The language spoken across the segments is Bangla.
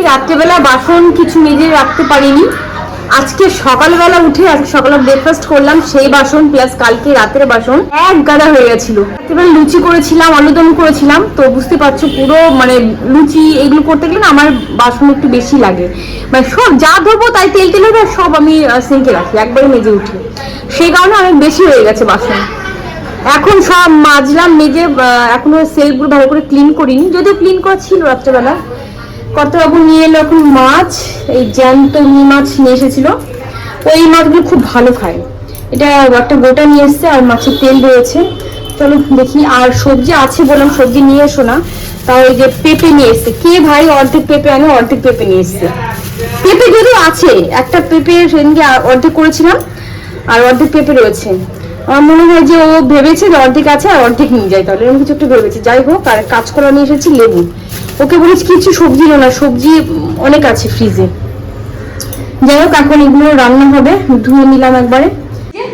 রাত্রেবেলা বাসন কিছু মেজে রাখতে পারিনি। আজকে সকালবেলা উঠে আজকে সকালে ব্রেকফাস্ট করলাম, সেই বাসন প্লাস কালকে রাতের বাসন এক গাদা হয়ে গেছিল। রাত্রেবেলা লুচি করেছিলাম, আলুদম করেছিলাম, তো বুঝতে পারছো পুরো মানে লুচি এগুলো করতে গেলে না আমার বাসন একটু বেশি লাগে। মানে সব যা ধরবো তাই তেল তেল হবে, সব আমি সিঙ্কে রাখি একবারে মেজে উঠি, সেই কারণে অনেক বেশি হয়ে গেছে বাসন। এখন সব মাজলাম মেজে, এখনো সেলফগুলো ভালো করে ক্লিন করিনি, যদিও ক্লিন করা ছিল রাত্রেবেলা। কর্তাবাবু নিয়ে এলো এখন মাছ, এই জ্যান্ত রুই মাছ নিয়ে এসেছিল। ওই মাছগুলো খুব ভালো খায়। এটা একটা গোটা নিয়ে এসছে আর মাছের তেল রয়েছে। চলো দেখি। আর সবজি আছে বললাম সবজি নিয়ে এসো না, তাও এই যে পেঁপে নিয়ে এসছে। কে ভাই অর্ধেক পেঁপে আনে, অর্ধেক পেঁপে নিয়ে এসছে। পেঁপে যদিও আছে, একটা পেঁপে সেদিনকে অর্ধেক করেছিলাম আর অর্ধেক পেঁপে রয়েছে। আমার মনে হয় যে ও ভেবেছে যে অর্ধেক আছে আর অর্ধেক নিয়ে যায়, তাহলে এরকম কিছু একটা ভেবেছে। যাই হোক, আর কাঁচকলা নিয়ে এসেছি, লেবু। ওকে বলেছি কিছু সবজি না, সবজি অনেক আছে ফ্রিজে। যাই হোক, এখন এগুলো রান্না হবে, ধুয়ে নিলাম একবারে।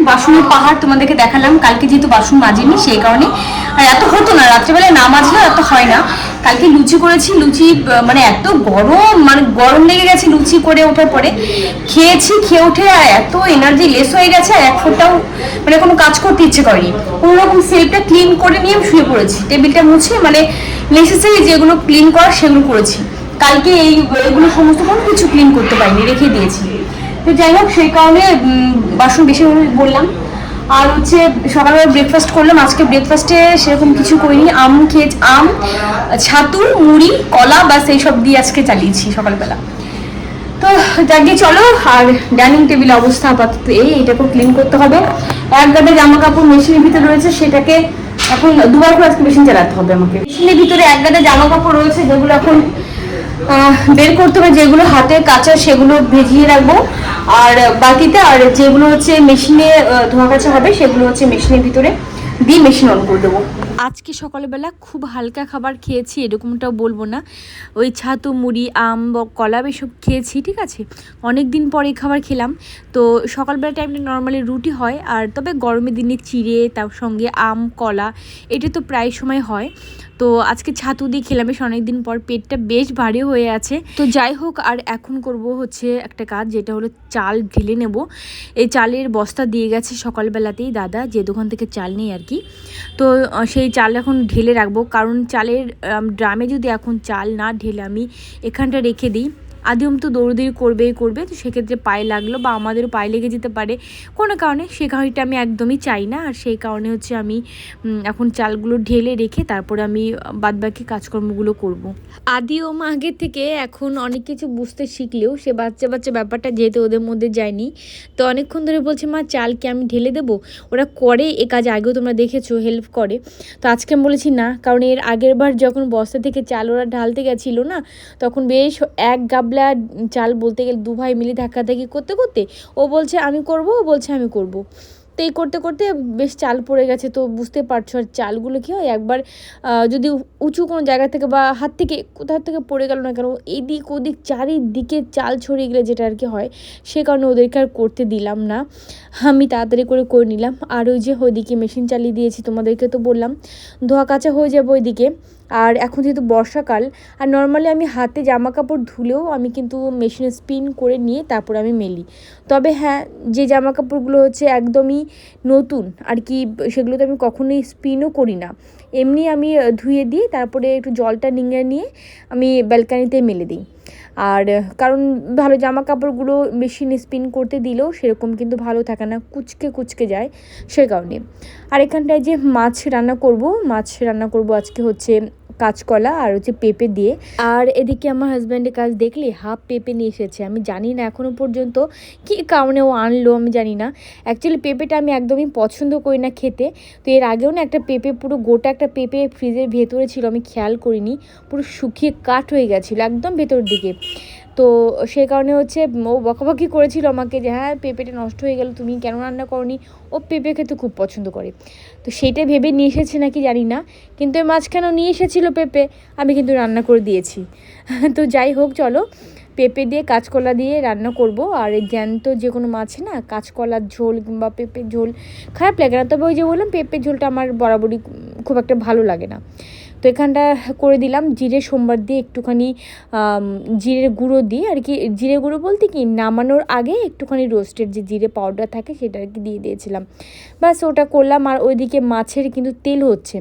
বাসনের পাহাড় তোমাদেরকে দেখালাম। কালকে যেহেতু বাসন মাজিনি সেই কারণে, আর এত হতো না রাত্রেবেলায় না মাজলে এত হয় না। কালকে লুচি করেছি, লুচি মানে এত গরম, মানে গরম লেগে গেছে লুচি করে ওঠার পরে। খেয়েছি, খেয়ে উঠে আর এত এনার্জি লেস হয়ে গেছে, আর এক ফোঁটাও মানে কোনো কাজ করতে ইচ্ছে করেনি। কোনো রকম সেলফটা ক্লিন করে নিয়ে আমি শুয়ে পড়েছি, টেবিলটা মুছে মানে নেসেসারি যেগুলো ক্লিন করা সেগুলো করেছি। কালকে এইগুলো সমস্ত কোনো কিছু ক্লিন করতে পারিনি, রেখে দিয়েছি। তো যাই হোক, সেই কারণে বাসন বেশি বললাম। আর হচ্ছে সকালবেলা ব্রেকফাস্ট করলাম। আজকে ব্রেকফাস্টে সেরকম কিছু করিনি, আম, ছাতু, মুড়ি, কলা বা সেই সব দিয়ে আজকে চালিয়েছি সকালবেলা। তো যাকে চলো। আর ডাইনিং টেবিলের অবস্থা আপাতত এইটাকেও ক্লিন করতে হবে। এক গাদা জামা কাপড় মেশিনের ভিতরে রয়েছে, সেটাকে এখন দুবার করে আজকে মেশিন চালাতে হবে আমাকে। মেশিনের ভিতরে এক গাদা জামা কাপড় রয়েছে, যেগুলো এখন বের করতে হবে। যেগুলো হাতে কাচা সেগুলো ভেজিয়ে রাখবো, আর বাকিতে আর যেগুলো হচ্ছে মেশিনে ধোয়া কাচা হবে সেগুলো হচ্ছে মেশিনের ভিতরে দিয়ে মেশিন অন করে দেবো। আজকে সকালবেলা খুব হালকা খাবার খেয়েছি, এরকমটাও বলবো না। ওই ছাতু, মুড়ি, আম, কলা এসব খেয়েছি, ঠিক আছে। অনেক দিন পরে খাবার খেলাম। তো সকালবেলা টাইমটা নর্মালি রুটি হয়, আর তবে গরমের দিনে চিড়ে, তার সঙ্গে আম, কলা, এটা তো প্রায় সময় হয়। তো আজকে ছাতু দিয়ে খেলাম, বেশ অনেকদিন পর। পেটটা বেশ ভারী হয়ে আছে। তো যাই হোক, আর এখন করব হচ্ছে একটা কাজ, যেটা হলো চাল ঢেলে নেব। এই চালের বস্তা দিয়ে গেছে সকালবেলাতেই দাদা, যে দোকান থেকে চাল নেই আর কি। তো সেই চাল এখন ঢেলে রাখবো, কারণ চালের ড্রামে যদি এখন চাল না ঢেলে আমি এখানটা রেখে দিই, আদিম তো দৌড়দৌড়ি করবে, তো সেক্ষেত্রে পায়ে লাগলো বা আমাদেরও পায়ে লেগে যেতে পারে কোনো কারণে। সে কারণটা আমি একদমই চাই না, আর সেই কারণে হচ্ছে আমি এখন চালগুলো ঢেলে রেখে তারপরে আমি বাদবাকি কাজকর্মগুলো করব। আদিম আগের থেকে এখন অনেক কিছু বুঝতে শিখলেও সে বাচ্চা ব্যাপারটা যেহেতু ওদের মধ্যে যায়নি, তো অনেকক্ষণ ধরে বলছে মা চালকে আমি ঢেলে দেবো। ওরা করে এ কাজ, আগেও তোমরা দেখেছো হেল্প করে। তো আজকে আমি বলেছি না, কারণ এর আগের বার যখন বস্তা থেকে চাল ওরা ঢালতে গেছিলো না, তখন বেশ এক গাবলা চাল বলতে গেলে দু ভাই মিলে ধাক্কাধাক্কি করতে করতে ও বলছে আমি করব, ও বলছে আমি করব। তো এই করতে করতে বেশ চাল পড়ে গেছে। তো বুঝতে পারছো, আর চালগুলো কী হয়, একবার যদি উঁচু কোনো জায়গা থেকে বা হাত থেকে কোথাও থেকে পড়ে গেল না কেন, এদিক ওদিক চারিদিকে চাল ছড়িয়ে গেলে যেটা আর কি হয়, সে কারণে ওদেরকে আর করতে দিলাম না, আমি তাড়াতাড়ি করে নিলাম। আর ওই যে ওইদিকে মেশিন চালিয়ে দিয়েছি, তোমাদেরকে তো বললাম ধোয়া কাচা হয়ে যাবে ওইদিকে। আর এখন যেহেতু বর্ষাকাল, আর নর্মালি আমি হাতে জামা কাপড় ধুলেও আমি কিন্তু মেশিনে স্পিন করে নিয়ে তারপর আমি মেলি। তবে হ্যাঁ, যে জামা কাপড়গুলো হচ্ছে একদমই নতুন আর কি, সেগুলো তো আমি কখনোই স্পিনও করি না, এমনি আমি ধুয়ে দিই, তারপরে একটু জলটা নিংড়ে নিয়ে আমি ব্যালকানিতে মেলে দিই। আর কারণ ভালো জামা কাপড়গুলো মেশিনে স্পিন করতে দিলেও সেরকম কিন্তু ভালো থাকে না, কুচকে যায়, সে কারণে। আর এখানটায় যে মাছ রান্না করব আজকে হচ্ছে কাঁচকলা আর হচ্ছে পেঁপে দিয়ে। আর এদিকে আমার হাজব্যান্ডের কাজ দেখলে হাফ পেঁপে নিয়ে এসেছে। আমি জানি না এখনও পর্যন্ত কী কারণে ও আনলো, আমি জানি না। অ্যাকচুয়ালি পেঁপেটা আমি একদমই পছন্দ করি না খেতে। তো এর আগেও না একটা পেঁপে, পুরো গোটা একটা পেঁপে ফ্রিজের ভেতরে ছিল, আমি খেয়াল করিনি, পুরো শুকিয়ে কাঠ হয়ে গেছিলো একদম ভেতরের দিকে। তো সেই কারণে হচ্ছে ও বকাবকি করেছিল আমাকে যে হ্যাঁ পেঁপেটা নষ্ট হয়ে গেল, তুমি কেন রান্না করনি। ও পেঁপে খেতে খুব পছন্দ করে, তো সেইটা ভেবে নিয়ে এসেছে নাকি জানি না, কিন্তু মাঝখানেও নিয়ে এসেছিলো পেঁপে, আমি কিন্তু রান্না করে দিয়েছি। তো যাই হোক, চলো পেঁপে দিয়ে কাঁচকলা দিয়ে রান্না করব। আর এই জ্যান্ত যে কোনো মাছে না কাঁচকলার ঝোল কিংবা পেঁপের ঝোল খারাপ লাগে না, তবে ওই যে বললাম পেঁপের ঝোলটা আমার বরাবরই খুব একটা ভালো লাগে না। তো এখানটা করে দিলাম জিরে সোমবার দিয়ে একটুখানি জিরের গুঁড়ো দিয়ে আর কি, জিরে গুঁড়ো বলতে কি নামানোর আগে একটুখানি রোস্টেড যে জিরে পাউডার থাকে সেটা আর কি দিয়ে দিয়েছিলাম, বাস ওটা করলাম। আর ওইদিকে মাছের কিন্তু তেল হচ্ছে,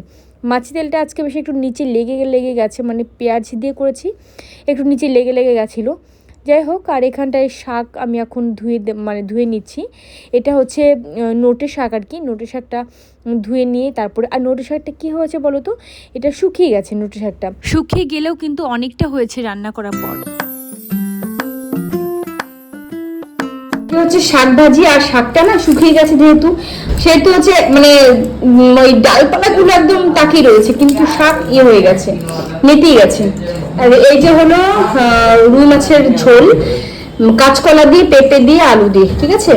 মাছের তেলটা আজকে বেশি একটু নিচে লেগে গেছে, মানে পেঁয়াজ দিয়ে করেছি, একটু নিচে লেগে গেছিলো। যাই হোক, আর এখানটায় শাক আমি এখন ধুয়ে নিচ্ছি। এটা হচ্ছে নোটে শাক আর কি, নোটে শাকটা ধুয়ে নিয়ে তারপরে, আর নোটে শাকটা কী হয়েছে বলো তো, এটা শুকিয়ে গেছে, নোটে শাকটা শুকিয়ে গেলেও কিন্তু অনেকটা হয়েছে রান্না করার পর। হচ্ছে শাক ভাজি, আর শাকটা না শুকিয়ে গেছে যেহেতু, সেহেতু হচ্ছে মানে ওই ডালপালাগুলো একদম তাকিয়ে রয়েছে, কিন্তু শাক হয়ে গেছে, নেতিয়ে গেছে। আর এই যে হলো রুই মাছের ঝোল, কাঁচকলা দিয়ে, পেঁপে দিয়ে, আলু দিয়ে, ঠিক আছে,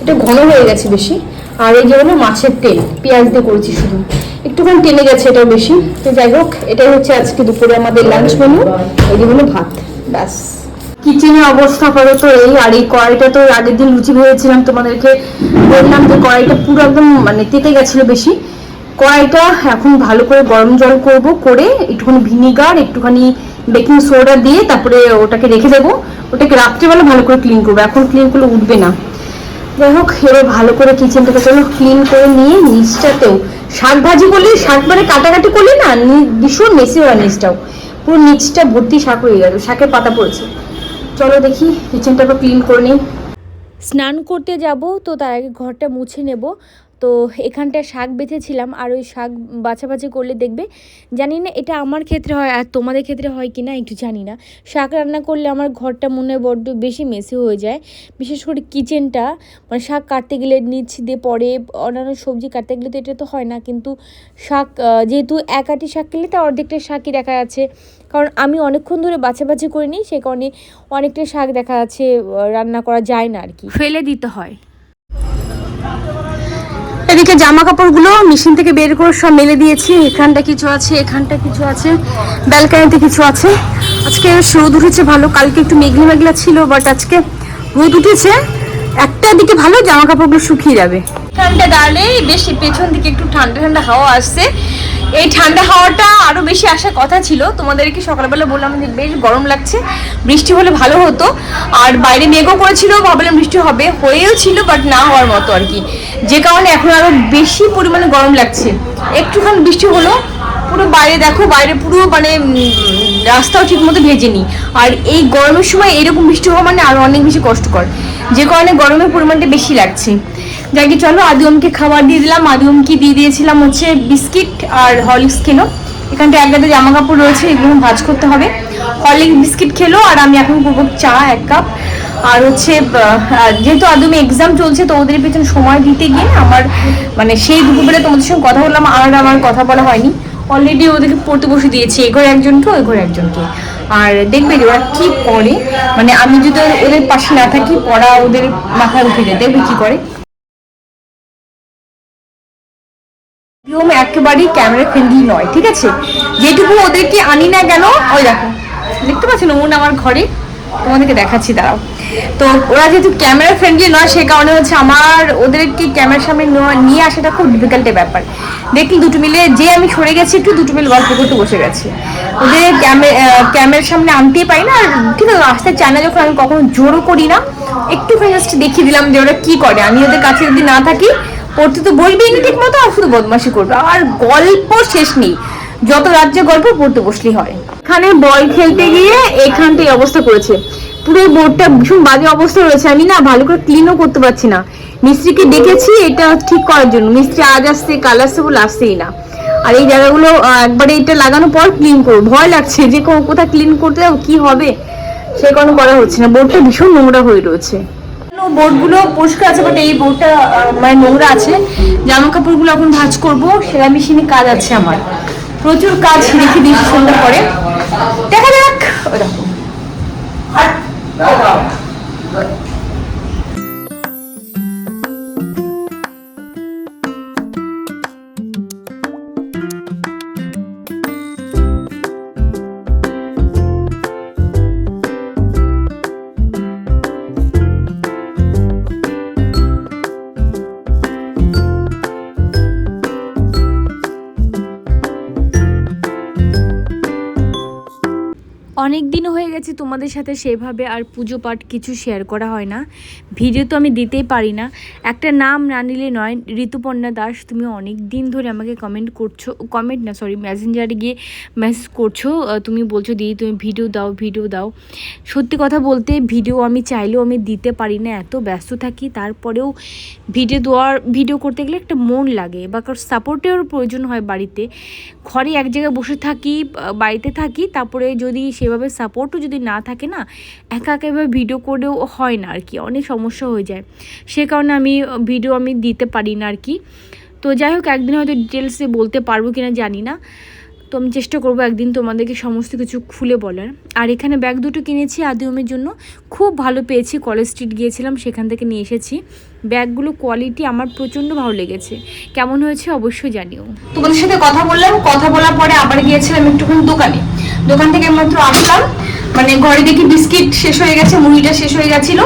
এটা ঘন হয়ে গেছে বেশি। আর এই যে হলো মাছের তেল, পেঁয়াজ দিয়ে করেছি শুধু, একটুখানি টেনে গেছে এটাও বেশি। তো যাই হোক, এটাই হচ্ছে আজকে দুপুরে আমাদের লাঞ্চ মেনু। এই যে হলো ভাত, ব্যাস। কিচেনের অবস্থা আপাতত এই। আর এই কড়াইটা তো আগের দিন লুচি ভেবেছিলাম, তোমাদেরকে বললাম যে কড়াইটা পুরো একদম মানে তেতে গেছিলো বেশি। কড়াইটা এখন ভালো করে গরম জল করে একটুখানি ভিনিগার, একটুখানি বেকিং সোডা দিয়ে তারপরে ওটাকে রেখে দেবো। ওটাকে রাত্রেবেলা ভালো করে ক্লিন করবো, এখন ক্লিন করলে উঠবে না। যাই হোক, এবার ভালো করে কিচেনটাকে চলো ক্লিন করে নিয়ে, নিচটাতেও শাক ভাজি করলে, শাক মানে কাটাকাটি করলে না ভীষণ মেসি হয়, নিচটাও পুরো নিচটা ভর্তি শাক হয়ে গেল, শাকের পাতা পড়েছে। চলো দেখি কিচেনটা ক্লিন করে নিই। স্নান করতে যাব, তো তার আগে ঘরটা মুছে নেব। তো এখানটায় শাক বেঁচেছিলাম, আর ওই শাক বাছাবাছি করলে দেখবে, জানি না এটা আমার ক্ষেত্রে হয় আর তোমাদের ক্ষেত্রে হয় কি না একটু জানি না, শাক রান্না করলে আমার ঘরটা মনে হয় বড্ড বেশি মেসি হয়ে যায়, বিশেষ করে কিচেনটা। মানে শাক কাটতে গেলে নিচ দিয়ে পড়ে, অন্যান্য সবজি কাটতে গেলে তো এটা তো হয় না, কিন্তু শাক যেহেতু এক আটি শাক খেলে তো অর্ধেকটা শাকই দেখা যাচ্ছে, কারণ আমি অনেকক্ষণ ধরে বাছাবাছি করে নিই, সে কারণে অনেকটা শাক দেখা যাচ্ছে রান্না করা যায় না আর কি, ফেলে দিতে হয়। এদিকে জামা কাপড়গুলো মেশিন থেকে বের করে সব মেলে দিয়েছি, এখানটা কিছু আছে, এখানটা কিছু আছে, ব্যালকানিতে কিছু আছে। আজকে রোদ উঠেছে ভালো, কালকে একটু মেঘলা ছিল, বাট আজকে রোদ উঠেছে। একটা দিকে ভালো, জামা কাপড়গুলো শুকিয়ে যাবে। এখানটা দাঁড়ালে বেশি পেছন দিকে একটু ঠান্ডা ঠান্ডা হাওয়া আসছে, এই ঠান্ডা হাওয়াটা আরো বেশি আসার কথা ছিল। তোমাদেরকে সকালবেলা বললাম যে বেশ গরম লাগছে, বৃষ্টি হলে ভালো হতো। আর বাইরে মেঘও করেছিল, ভাবলাম বৃষ্টি হবে, হয়েও ছিল, বাট না হওয়ার মতো আর কি, যে কারণে এখন আরো বেশি পরিমাণে গরম লাগছে। একটুখানি বৃষ্টি হলো, পুরো বাইরে দেখো, বাইরে পুরো মানে রাস্তাও ঠিক মতো ভেজেনি। আর এই গরমের সময় এরকম বৃষ্টি হওয়া মানে আরো অনেক বেশি কষ্টকর, যে কারণে গরমের পরিমাণটা বেশি লাগছে। যাকে চলো আদিমকে খাবার দিয়ে দিলাম, আদিমকে দিয়ে দিয়েছিলাম হচ্ছে বিস্কিট আর হরলিক্স খেলো। এখানটা এক গাদা জামা কাপড় রয়েছে, এগুলো ভাঁজ করতে হবে। হরলিক্স বিস্কিট খেলো, আর আমি এখন করবো চা 1 কাপ। আর হচ্ছে যেহেতু আদমে এক্সাম চলছে, তো ওদের পেছনে সময় দিতে গিয়ে আমার মানে সেই দুপুরবেলা তোমাদের সঙ্গে কথা বললাম, আর আমার কথা বলা হয়নি। অলরেডি ওদেরকে পড়তে বসে দিয়েছি, এ ঘরে একজনকে, ওই ঘরে একজনকে। আর দেখবে যে ওরা কি করে, মানে আমি যদি ওদের পাশে না থাকি, পড়া ওদের মাথায় উঠে যায়, দেখবে কি করে। একেবারেই ক্যামেরা ফ্রেন্ডলি নয়, ঠিক আছে, যেটুকু ওদেরকে আনি না কেন, ওই দেখো দেখতে পাচ্ছি নমুনা আমার ঘরে, তোমাদেরকে দেখাচ্ছি দাঁড়াও। তো ওরা যেহেতু ক্যামেরা ফ্রেন্ডলি নয়, সে কারণে হচ্ছে আমার ওদেরকে ক্যামেরার সামনে নিয়ে আসাটা খুব ডিফিকাল্টের ব্যাপার। দেখি দুটো মিলে, যে আমি সরে গেছি একটু, দুটো মিলে গল্প করতে বসে গেছে, ওদের ক্যামেরার সামনে আনতেই পারি না। আর ঠিক আছে, আসতে চায় না যখন, আমি কখনো জোরও করি না, একটুখানি জাস্ট দেখিয়ে দিলাম যে ওরা কি করে। আমি ওদের কাছে যদি না থাকি, পড়তে তো বসবেই না ঠিক মতো, আর শুধু বদমাশি করবে, আর গল্প শেষ নেই, যত রাজ্যে গল্প পড়তে বসলেই হয়। এখানে বল খেলতে গিয়ে এখানটাই অবস্থা করেছে, পুরো বোর্ডটা ভীষণ বাজে অবস্থা রয়েছে, আমি না ভালো করে ক্লিনও করতে পারছি না। মিস্ত্রিকে ডেকেছি এটা ঠিক করার জন্য, মিস্ত্রি আজ আসছে কাল আসছে বলে আসছেই না। আর এই জায়গাগুলো একবারে এটা লাগানোর পর ক্লিন করবো, ভয় লাগছে যে কোথায় ক্লিন করতে যাবো, কি হবে, সে কারণে করা হচ্ছে না। বোর্ডটা ভীষণ নোংরা হয়ে রয়েছে, বোর্ডগুলো পরিষ্কার আছে, বাট এই বোর্ডটা মানে নোংরা আছে। জামা কাপড়গুলো এখন ভাঁজ করবো, সেলাই মেশিনে কাজ আছে আমার, প্রচুর কাজ রেখে দিয়েছি সন্ধ্যা পরে, দেখা যাক। ওরকম অনেক দিন হয়ে গেছে তোমাদের সাথে সেভাবে আর পুজো পাঠ কিছু শেয়ার করা হয় না, ভিডিও তো আমি দিতেই পারি না। একটা নাম না নিলে নয়, ঋতুপর্ণা দাস, তুমি অনেক দিন ধরে আমাকে কমেন্ট করছো, কমেন্ট না সরি মেসেঞ্জারে গিয়ে মেসেজ করছো, তুমি বলছো দিদি তুমি ভিডিও দাও। সত্যি কথা বলতে ভিডিও আমি চাইলেও আমি দিতে পারি না, এত ব্যস্ত থাকি। তারপরেও ভিডিও করতে গেলে একটা মন লাগে বা কারোর সাপোর্টেরও প্রয়োজন হয়। বাড়িতে ঘরে এক জায়গায় বসে থাকি, বাড়িতে থাকি, তারপরে যদি সেভাবে সাপোর্টও যদি না থাকে না, একা এভাবে ভিডিও করেও হয় না আর কি, অনেক সমস্যা হয়ে যায়। সে কারণে ভিডিও আমি দিতে পারি না আর কি। তো যাই হোক, একদিন হয়তো ডিটেলসে বলতে পারবো কিনা জানি না, তো আমি চেষ্টা করবো একদিন তোমাদেরকে সমস্ত কিছু খুলে বলার। আর এখানে ব্যাগ দুটো কিনেছি আদিওমের জন্য, খুব ভালো পেয়েছি, কলেজ স্ট্রিট গিয়েছিলাম সেখান থেকে নিয়ে এসেছি। ব্যাগগুলো কোয়ালিটি আমার প্রচণ্ড ভালো লেগেছে, কেমন হয়েছে অবশ্যই জানিও। তোমাদের সাথে কথা বললাম, কথা বলার পরে আবার গিয়েছিলাম একটুখানি দোকান থেকে মাত্র আসলাম, মানে ঘরে দেখি বিস্কিট শেষ হয়ে গেছে, মুড়িটা শেষ হয়ে গেছিল,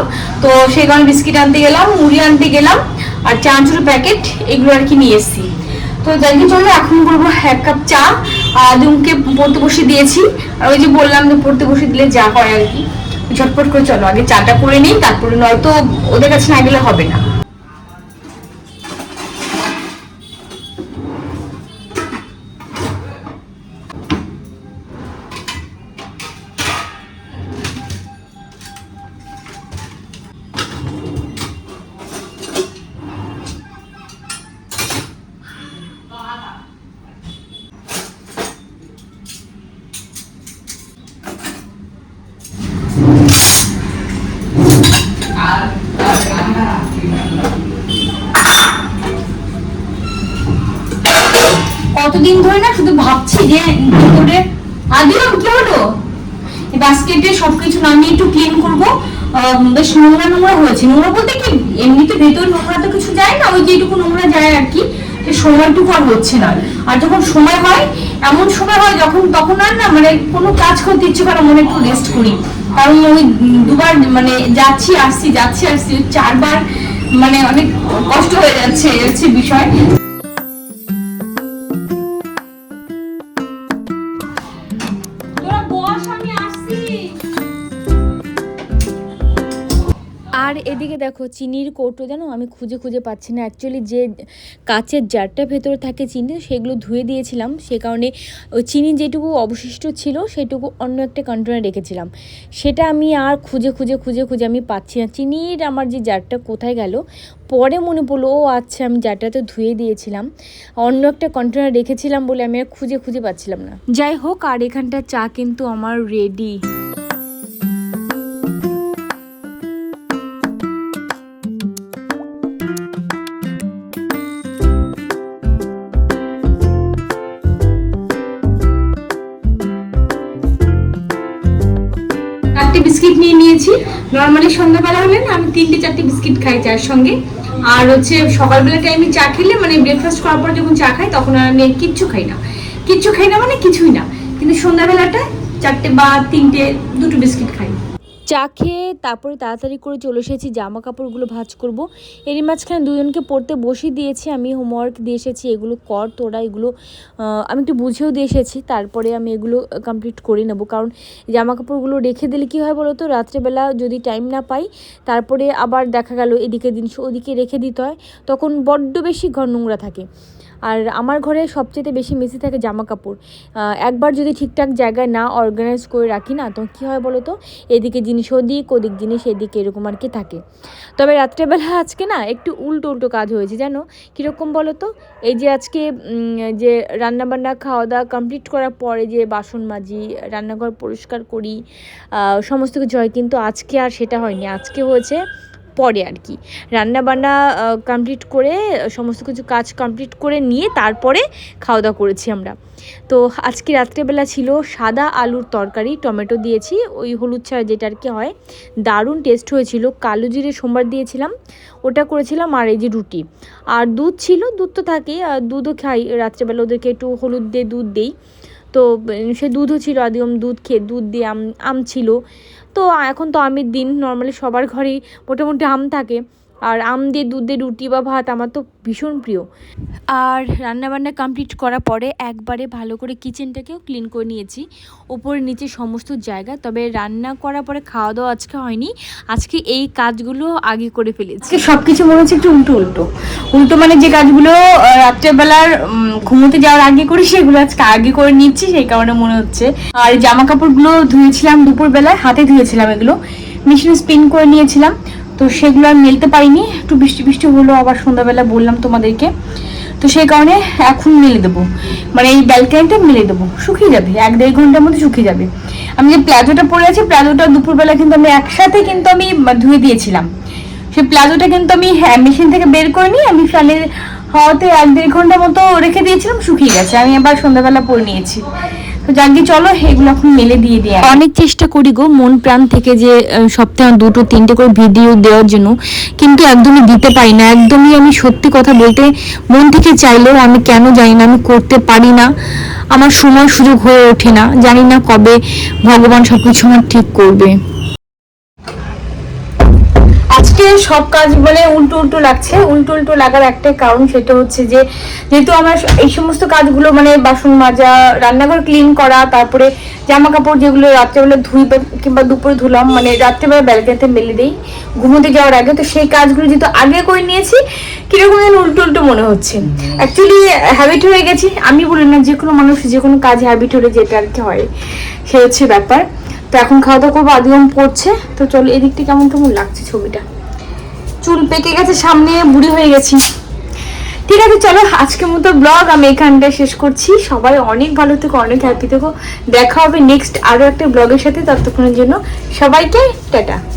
তো সেই কারণে বিস্কিট আনতে গেলাম, মুড়ি আনতে গেলাম, আর চানাচুর প্যাকেট এগুলো আর কি নিয়ে এসেছি। তো যাই জন্য এখন বলবো 1 কাপ চা আদিমকে পড়তে বসে দিয়েছি। আর ওই যে বললাম যে পড়তে বসে দিলে যা হয় আর কি, ঝটপট করে চলো আগে চাটা করে নিই, তারপরে নয়তো ওদের কাছে না গেলে হবে না। কতদিন ধরে না শুধু ভাবছি যে কি করে আদিও কি হলো, এই বাস্কেটে সবকিছু নামিয়ে একটু ক্লিন করবো। বেশ নোংরা হয়েছে, নোংরা বলতে কি এমনিতে ভেতর নোংরা তো কিছু যায় না, ওই যেটুকু নোংরা যায় আর কি, সময়টুকু আর হচ্ছে না। আর যখন সময় হয়, এমন সময় হয় যখন তখন আর না মানে কোনো কাজ করতে ইচ্ছে করে, মনে একটু রেস্ট করি। কারণ ওই দুবার মানে যাচ্ছি আসছি 4বার, মানে অনেক কষ্ট হয়ে যাচ্ছে, এই হচ্ছে বিষয়। আর এদিকে দেখো চিনির কৌটো, জানো আমি খুঁজে পাচ্ছি না। অ্যাকচুয়ালি যে কাচের জারটা ভেতরে থাকে চিনি, সেগুলো ধুয়ে দিয়েছিলাম, সে কারণে ওই চিনি যেটুকু অবশিষ্ট ছিল সেটুকু অন্য একটা কন্টেনারে রেখেছিলাম, সেটা আমি আর খুঁজে আমি পাচ্ছি না। চিনির আমার যে জারটা কোথায় গেল, পরে মনে পড়লো ও আচ্ছা আমি জারটা তো ধুয়ে দিয়েছিলাম, অন্য একটা কন্টেনার রেখেছিলাম বলে আমি আর খুঁজে পাচ্ছিলাম না। যাই হোক, আর এখানটা চা কিন্তু আমার রেডি। বিস্কিট নিয়ে নিয়েছি। নর্মালি সন্ধ্যাবেলা হলে না আমি 3-4 বিস্কিট খাই চার সঙ্গে, আর হচ্ছে সকালবেলা টাইমে চা খেলে মানে ব্রেকফাস্ট করার পর যখন চা খাই তখন আর আমি কিচ্ছু খাই না মানে কিছুই না, কিন্তু সন্ধ্যাবেলাটা 4 বা 2 বিস্কিট খাই। চা খেয়ে তারপরে তাড়াতাড়ি করে চলে এসেছি জামা কাপড়গুলো ভাঁজ করব। এরই মাঝখানে দুজনকে পড়তে বসিয়ে দিয়েছি, আমি হোমওয়ার্ক দিয়ে এসেছি, এগুলো কর তোরা, এগুলো আমি একটু বুঝেও দিয়ে এসেছি, তারপরে আমি এগুলো কমপ্লিট করে নেব। কারণ জামা কাপড়গুলো রেখে দিলে কী হয় বলো তো, রাত্রেবেলা যদি টাইম না পাই তারপরে আবার দেখা গেল এদিকে জিনিস ওদিকে রেখে দিতে হয়, তখন বড্ড বেশি ঘর নোংরা থাকে। আর আমার ঘরে সবচেয়ে বেশি মেসি থাকে জামা কাপড়, একবার যদি ঠিকঠাক জায়গায় না অর্গানাইজ করে রাখি না, তখন কী হয় বলো তো, এদিকে জিনিস ওদিক জিনিস এদিকে, এরকম আর কি থাকে। তবে রাত্রেবেলা আজকে না একটু উল্টো কাজ হয়েছে, জানো কীরকম বলো তো, এই যে আজকে যে রান্নাবান্না খাওয়া দাওয়া কমপ্লিট করার পরে যে বাসন মাজি, রান্নাঘর পরিষ্কার করি, সমস্ত কিছু হয়, কিন্তু আজকে আর সেটা হয়নি। আজকে হয়েছে পরে আর কি, রান্নাবান্না কমপ্লিট করে সমস্ত কিছু কাজ কমপ্লিট করে নিয়ে তারপরে খাওয়া দাওয়া করেছি আমরা। তো আজকে রাত্রেবেলা ছিল সাদা আলুর তরকারি, টমেটো দিয়েছি, ওই হলুদ ছাড়া যেটা আর কি হয়, দারুণ টেস্ট হয়েছিল। কালো জিরে সোমবার দিয়েছিলাম, ওটা করেছিলাম, আর এই যে রুটি, আর দুধ ছিল, দুধ তো থাকেই, আর দুধও খাই রাত্রেবেলা, ওদেরকে একটু হলুদ দিয়ে দুধ দেই, তো সে দুধও ছিল, আদিম দুধ দিয়ে আম ছিল। তো এখন তো আমের দিন, নর্মালি সবার ঘরেই মোটামুটি আম থাকে, আর আম দিয়ে দুধ দিয়ে রুটি বা ভাত আমার তো ভীষণ প্রিয়। আর রান্নাবান্না কমপ্লিট করার পরে একবারে ভালো করে কিচেনটাকেও ক্লিন করে নিয়েছি, ওপরে নিচে সমস্ত জায়গা। তবে রান্না করার পরে খাওয়া দাওয়া আজকে হয়নি, আজকে এই কাজগুলো আগে করে ফেলেছি। সব কিছু মনে হচ্ছে একটু উল্টো উল্টো উল্টো, মানে যে কাজগুলো রাত্রেবেলার ঘুমোতে যাওয়ার আগে করি সেগুলো আজকে আগে করে নিচ্ছি, সেই কারণে মনে হচ্ছে। আর জামা কাপড়গুলো ধুয়েছিলাম দুপুরবেলায়, হাতে ধুয়েছিলাম, এগুলো মেশিনে স্পিন করে নিয়েছিলাম, তো সেগুলো আর মেলতে পারিনি। একটু বৃষ্টি বৃষ্টি হলো, আবার সন্ধ্যাবেলা বললাম তোমাদেরকে, তো সেই কারণে এখন মেলে দেবো, মানে এই ব্যালকনিটা মেলে দেবো, শুকিয়ে যাবে 1-1.5 ঘন্টার মধ্যে শুকিয়ে যাবে। আমি যে প্লাজোটা পরে আছি, প্লাজোটা দুপুরবেলা কিন্তু আমি একসাথে কিন্তু আমি ধুয়ে দিয়েছিলাম। সেই প্লাজোটা কিন্তু আমি মেশিন থেকে বের করে নিয়ে আমি ফ্যানের হাওয়াতে 1-1.5 ঘন্টা মতো রেখে দিয়েছিলাম, শুকিয়ে গেছে। আমি এবার সন্ধ্যাবেলা পরে নিয়েছি। তো যাকে চলো এগুলো এখন মেলে দিয়ে দিয়ে অনেক চেষ্টা করি গো মন প্রাণ থেকে যে সপ্তাহে 2-3টে করে ভিডিও দেওয়ার জন্য, কিন্তু একদমই দিতে পারি না। একদমই আমি সত্যি কথা বলতে মন থেকে চাইলেও আমি কেন জানি না আমি করতে পারি না, আমার সময় সুযোগ হয়ে ওঠে না। জানি না কবে ভগবান সবকিছু আমার ঠিক করবে। আজকে সব কাজ মানে উল্টো উল্টো লাগছে। উল্টো উল্টো লাগার একটাই কারণ, সেটা হচ্ছে যে যেহেতু আমার এই সমস্ত কাজগুলো মানে বাসন মাজা, রান্নাঘর ক্লিন করা, তারপরে জামা কাপড় যেগুলো রাত্রেবেলা ধুই কিংবা দুপুরে ধুলাম, মানে রাত্রেবেলা ব্যালকনিতে মেলে দিই ঘুমোতে যাওয়ার আগে, তো সেই কাজগুলো যেহেতু আগে করে নিয়েছি কিরকম যেন উল্টো উল্টো মনে হচ্ছে। অ্যাকচুয়ালি হ্যাবিট হয়ে গেছি, আমি বলি না, যে কোনো মানুষ যে কোনো কাজ হ্যাবিট হলে যেটা আর কি হয়, সে হচ্ছে ব্যাপার। তো এখন খাওয়া দাওয়া করবো, আদিম পড়ছে। তো চলো, এদিকটা কেমন কেমন লাগছে ছবিটা, চুল পেকে গেছে, সামনে বুড়ি হয়ে গেছি। ঠিক আছে চলো, আজকের মতো ব্লগ আমি এখানটায় শেষ করছি। সবাই অনেক ভালো থেকো, অনেক হ্যাপি থেকো। দেখা হবে নেক্সট আরো একটা ব্লগের সাথে, ততক্ষণের জন্য সবাইকে টাটা।